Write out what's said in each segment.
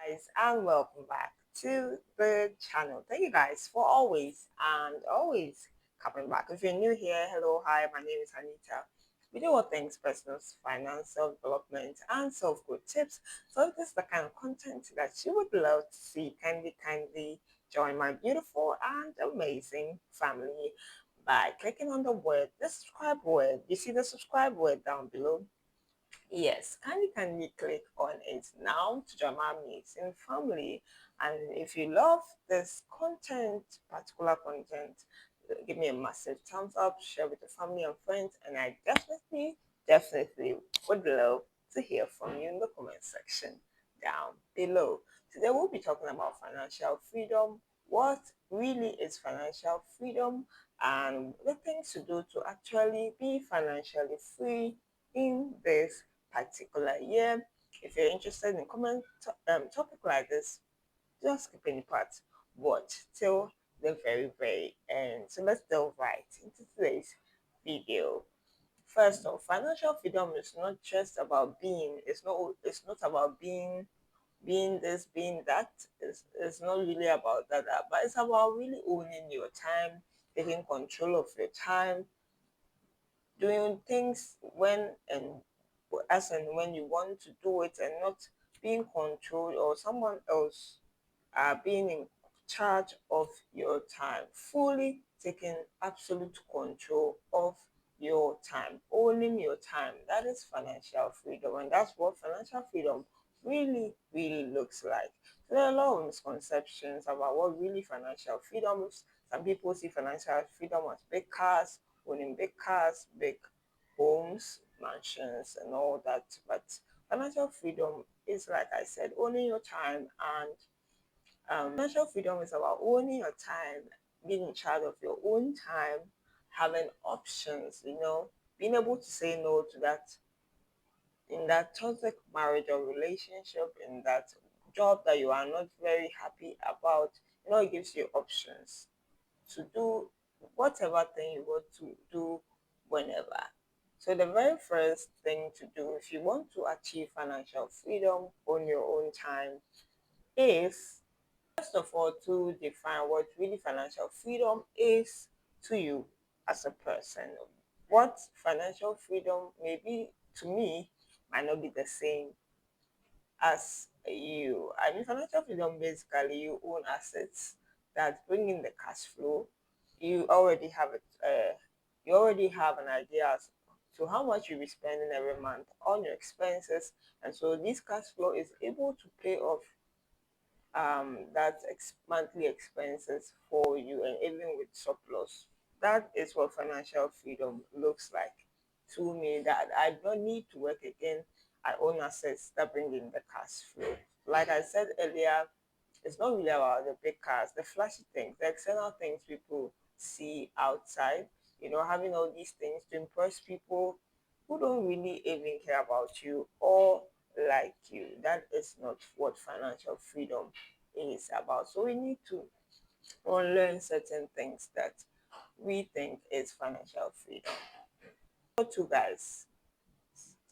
guys, and welcome back to the channel. Thank you guys for always coming back. If you're new here, hello, hi, my name is Anita. We do all things personal finance, self-development, and self-growth tips. So if this is the kind of content that you would love to see, kindly join my beautiful and amazing family by clicking on the subscribe word. You see the subscribe word down below. Yes, kindly click on it now to join my amazing family. And if you love this particular content, give me a massive thumbs up, share with your family and friends, and I definitely would love to hear from you in the comment section down below. Today we'll be talking about financial freedom, what really is financial freedom, and the things to do to actually be financially free in this particular year. If you're interested in topic like this, just skip any part, but till the very end. So let's delve right into today's video. First off, financial freedom is not just about being. It's not about being this, being that. It's not really about that, but it's about really owning your time, taking control of your time, doing things when and as and when you want to do it, and not being controlled or someone else being in charge of your time, fully taking absolute control of your time, owning your time. That is financial freedom, and that's what financial freedom really looks like. So there are a lot of misconceptions about what really financial freedom is. Some people see financial freedom as big cars, owning big cars, big homes, mansions, and all that. But financial freedom is, like I said, owning your time. And financial freedom is about owning your time, being in charge of your own time, having options, being able to say no to that in that toxic marriage or relationship, in that job that you are not very happy about. It gives you options to do whatever thing you want to do whenever. So the very first thing to do if you want to achieve financial freedom on your own time is, first of all, to define what really financial freedom is to you as a person. What financial freedom may be to me might not be the same as you. I mean, financial freedom basically you own assets that bring in the cash flow. You already have it. You already have an idea as to how much you'll be spending every month on your expenses, and so this cash flow is able to pay off monthly expenses for you, and even with surplus. That is what financial freedom looks like to me, that I don't need to work again. I own assets that bring in the cash flow. Like I said earlier, it's not really about the big cars, the flashy things, the external things people see outside, having all these things to impress people who don't really even care about you or like you. That is not what financial freedom is about. So we need to unlearn certain things that we think is financial freedom. So to guys,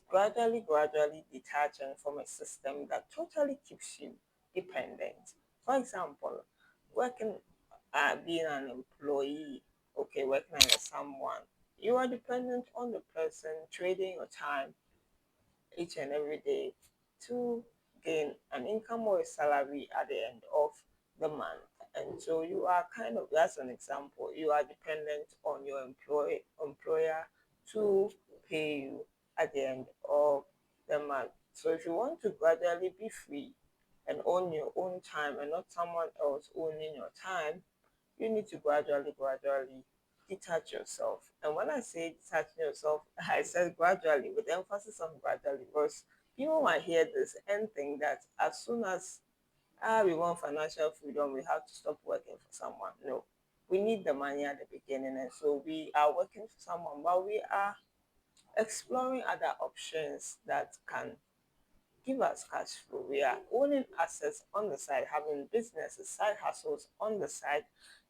gradually detaching from a system that totally keeps you dependent. For example, working, being an employee, okay, working under someone, you are dependent on the person trading your time each and every day to gain an income or a salary at the end of the month. And so you are kind of, that's an example, you are dependent on your employer to pay you at the end of the month. So if you want to gradually be free and own your own time and not someone else owning your time, you need to gradually detach yourself. And when I say detaching yourself, I said gradually, with emphasis on gradually, because people might hear this and think that as soon as we want financial freedom, we have to stop working for someone. No, we need the money at the beginning, and so we are working for someone, but we are exploring other options that can give us cash flow. We are owning assets on the side, having businesses, side hustles on the side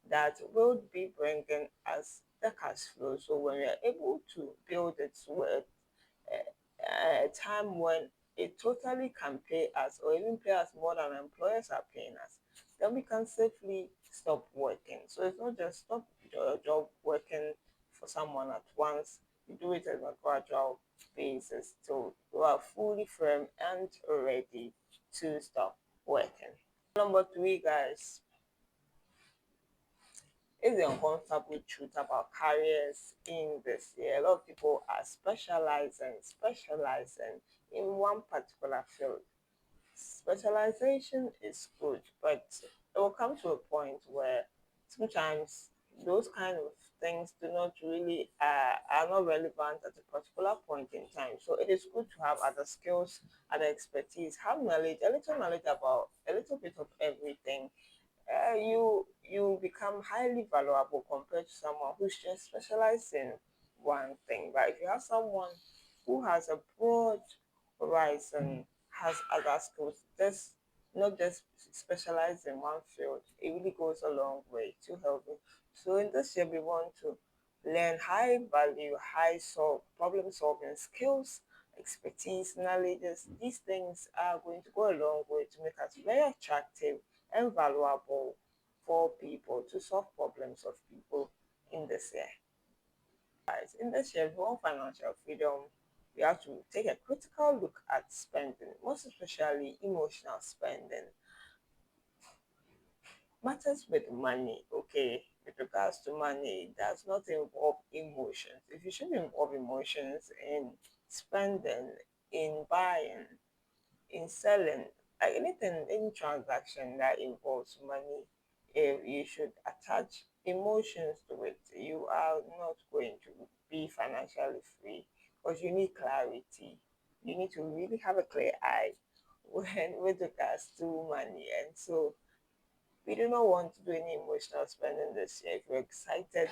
that will be bringing us the cash flow. So when we are able to build it with a time when it totally can pay us or even pay us more than employers are paying us, then we can safely stop working. So it's not just stop your job working for someone at once. You do it on a gradual basis till you are fully firm and ready to stop working. Number three, guys, is the uncomfortable truth about careers in this year. A lot of people are specializing in one particular field. Specialization is good, but it will come to a point where sometimes those kind of things do not really are not relevant at a particular point in time. So it is good to have other skills, other expertise, have knowledge, a little knowledge about a little bit of everything. You become highly valuable compared to someone who's just specialized in one thing. But if you have someone who has a broad horizon, has other skills, just not just specialized in one field, it really goes a long way to help you. So in this year, we want to learn high value, problem solving skills, expertise, knowledges. These things are going to go a long way to make us very attractive and valuable for people to solve problems of people in this year. Guys, in this year, if we want financial freedom, we have to take a critical look at spending, most especially emotional spending. Matters with money, okay, with regards to money, does not involve emotions. If you should involve emotions in spending, in buying, in selling, like anything, any transaction that involves money, if you should attach emotions to it, you are not going to be financially free because you need clarity. You need to really have a clear eye when with regards to money. And so we do not want to do any emotional spending this year. If you're excited,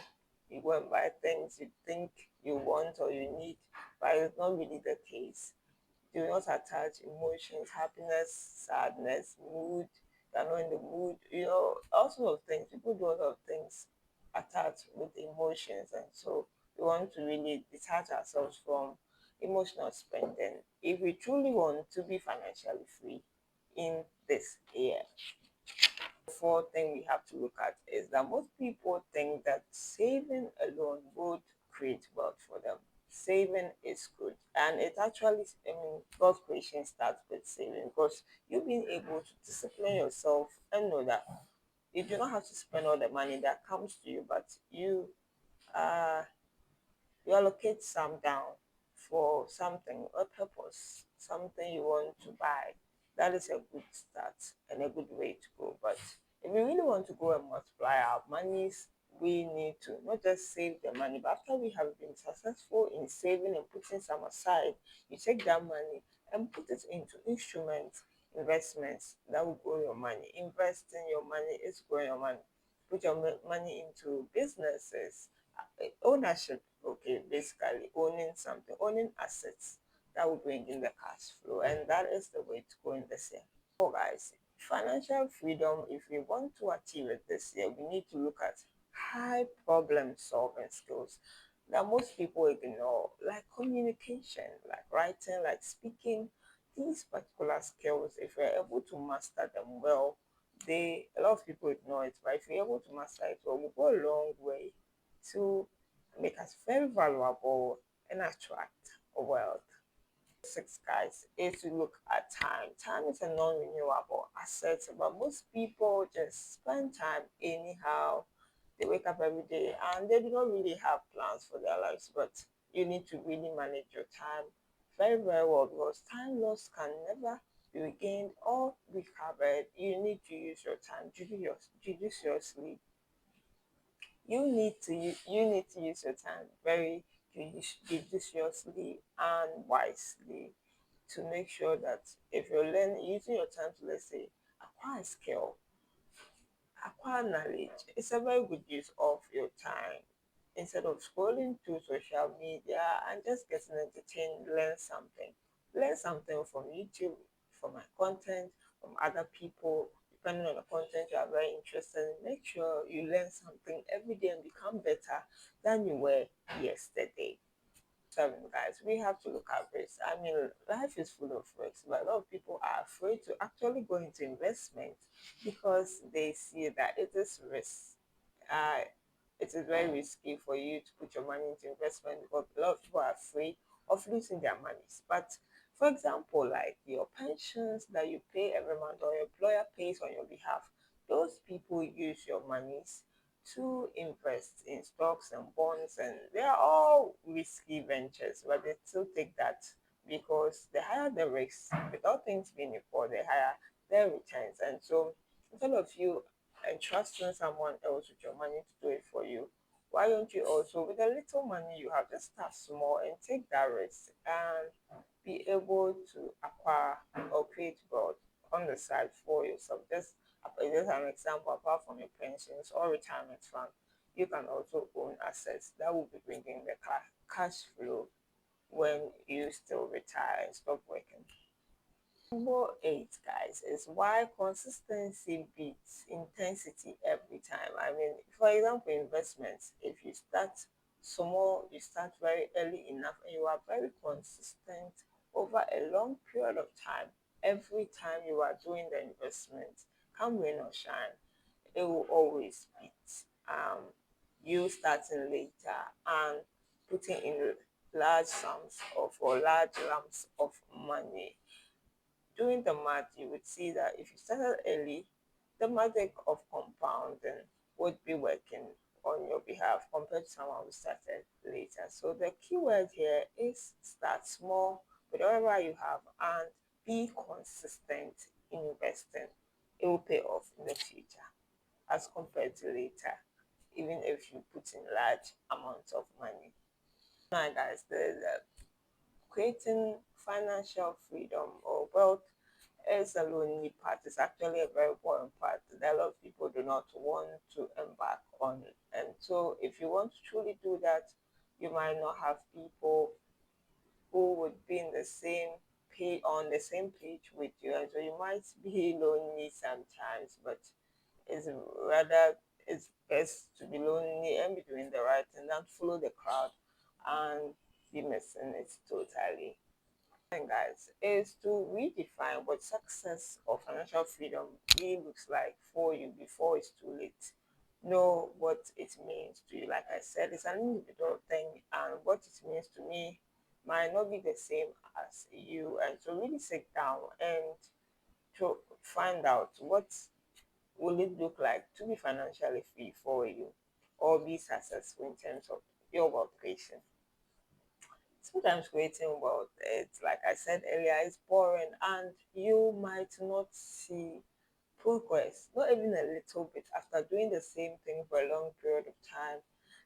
you go and buy things you think you want or you need, but it's not really the case. Do not attach emotions, happiness, sadness, mood. You're not in the mood, all sorts of things. People do a lot of things attached with emotions, and so we want to really detach ourselves from emotional spending if we truly want to be financially free in this year. Fourth thing we have to look at is that most people think that saving alone would create wealth for them. Saving is good, and it actually, wealth creation starts with saving because you being able to discipline yourself and know that you do not have to spend all the money that comes to you, but uh you allocate some down for something, a purpose, something you want to buy. That is a good start and a good way to go. But if we really want to go and multiply our monies, we need to not just save the money, but after we have been successful in saving and putting some aside, you take that money and put it into instruments, investments that will grow your money. Investing your money is growing your money. Put your money into businesses, ownership, okay, basically owning something, owning assets that will bring in the cash flow, and that is the way to go in this year. So guys, financial freedom, if we want to achieve it this year, we need to look at high problem solving skills that most people ignore, like communication, like writing, like speaking. These particular skills, if we're able to master them well, they a lot of people ignore it, but if you're able to master it well, will go a long way to make us very valuable and attract wealth. Six, guys, is to look at time. Time is a non-renewable asset, but most people just spend time anyhow. They wake up every day and they do not really have plans for their lives, but you need to really manage your time very, very well because time lost can never be regained or recovered. You need to use your time judiciously. You need to use your time very judiciously and wisely to make sure that if you're learning using your time to, let's say, acquire a skill, acquire knowledge, it's a very good use of your time instead of scrolling through social media and just getting entertained. Learn something from YouTube, from my content, from other people, depending on the content you are very interested in. Make sure you learn something every day and become better than you were yesterday. Seven, guys, we have to look at risks. I mean, life is full of risks, but a lot of people are afraid to actually go into investment because they see that it is risk. Uh, it is very risky for you to put your money into investment because a lot of people are afraid of losing their monies. But for example, like your pensions that you pay every month or your employer pays on your behalf, those people use your monies to invest in stocks and bonds, and they are all risky ventures, but they still take that because the higher the risk, without things being equal, the higher their returns. And so instead of you entrusting someone else with your money to do it for you, why don't you also, with the little money you have, just start small and take that risk and be able to acquire or create wealth on the side for yourself. Just an example, apart from your pensions or retirement fund, you can also own assets that will be bringing the cash flow when you still retire and stop working. Number eight, guys, is why consistency beats intensity every time. I mean, for example, investments, if you start small, you start very early enough, and you are very consistent over a long period of time, every time you are doing the investment, come rain or shine, it will always beat you starting later and putting in large sums of or large lumps of money. Doing the math, you would see that if you started early, the magic of compounding would be working on your behalf compared to someone who started later. So the key word here is start small with whatever you have and be consistent in investing. It will pay off in the future as compared to later, even if you put in large amounts of money. Now, guys, the creating financial freedom or wealth is a lonely part. It's actually a very important part that a lot of people do not want to embark on. And so, if you want to truly do that, you might not have people who would be in the same page on the same page with you, and so you might be lonely sometimes. But it's rather it's best to be lonely and be doing the right thing than follow the crowd and be missing it totally. And guys, is to redefine what success or financial freedom really looks like for you before it's too late. Know what it means to you. Like I said, it's an individual thing, and what it means to me might not be the same as you. And so, really sit down and to find out what will it look like to be financially free for you or be successful in terms of your wealth creation. Sometimes creating wealth, it's like I said earlier, it's boring and you might not see progress, not even a little bit. After doing the same thing for a long period of time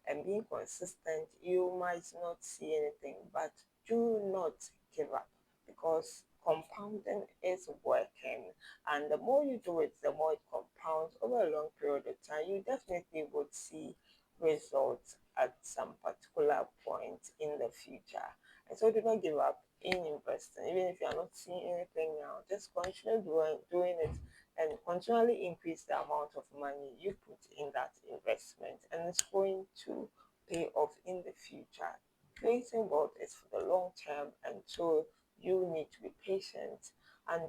and being consistent, you might not see anything, but do not give up because compounding is working. And the more you do it, the more it compounds over a long period of time. You definitely would see results at some particular point in the future. And so do not give up in investing. Even if you are not seeing anything now, just continue doing it and continually increase the amount of money you put in that investment, and it's going to pay off in the future. Creating wealth is for the long term, and so you need to be patient and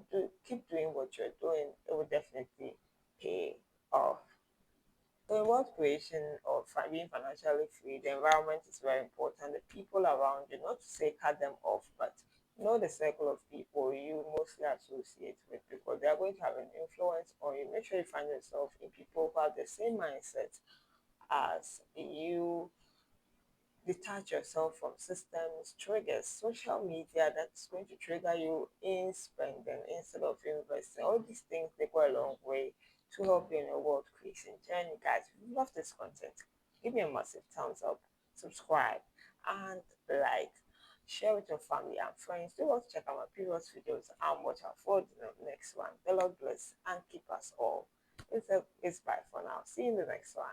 keep doing what you're doing. It will definitely pay off. So in wealth creation or being financially free, the environment is very important. The people around you, not to say cut them off, but know the circle of people you mostly associate with because they are going to have an influence on you. Make sure you find yourself in people who have the same mindset as you. Detach yourself from systems, triggers, social media that's going to trigger you in spending instead of investing. All these things they go a long way to help you in your world creation journey. Guys, if you love this content, give me a massive thumbs up, subscribe, and like. Share with your family and friends. Do also check out my previous videos and watch out for the next one. The Lord bless and keep us all. It's bye for now. See you in the next one.